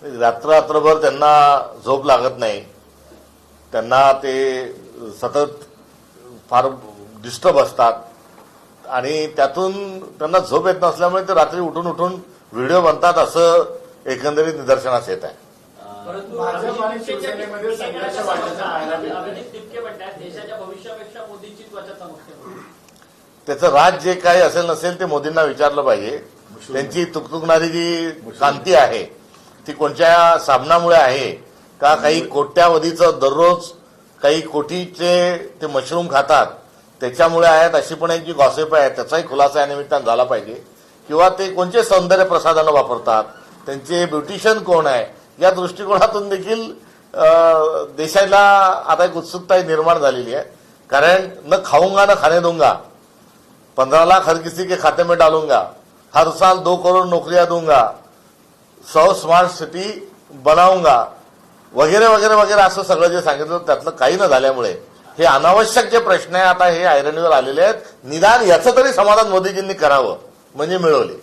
रात्रभर त्यांना झोप लागत नाही, त्यांना ते सतत फार डिस्टर्ब असतात आणि त्यातून त्यांना झोप येत नसल्यामुळे ते रात्री उठून उठून व्हिडिओ बनतात असं एकंदरीत निदर्शनास येत आहे. परंतु भाजप आणि शिवसेनेमध्ये संघर्ष वाढण्याचा अभिजित टिपके म्हणतात देशाच्या भविष्यापेक्षा मोदींची त्वचा चमकते. त्याचं राज जे काही असेल नसेल ते मोदींना विचारलं पाहिजे. त्यांची तुकतुकणारी जी कांती आहे ती कोणत्या साबणामुळे आहे का काही कोट्यावधीचं दररोज काही कोटीचे ते मशरूम खातात त्याच्यामुळे आहेत अशी पण एक जी गॉसिप आहे त्याचाही खुलासा या निमित्तानं झाला पाहिजे. किंवा ते कोणते सौंदर्य प्रसाधनं वापरतात, त्यांचे ब्युटिशियन कोण आहे, या दृष्टिकोनातून देखील देशाला आता एक उत्सुकता निर्माण झालेली आहे. कारण न खाऊंगा न खाने दूंगा, 15 लाख हर किसी के खाते में डालूंगा, हर साल 2 करोड़ नौकरियां दूंगा, 100 स्मार्ट सिटी बनाऊंगा वगैरे वगैरे वगैरे असं सगळं जे सांगितलं त्यातलं काही न झाल्यामुळे हे अनावश्यक जे प्रश्न आहे आता हे ऐरणीवर आलेले आहेत. निदान याचं तरी समाधान मोदीजींनी करावं म्हणजे मिळवले.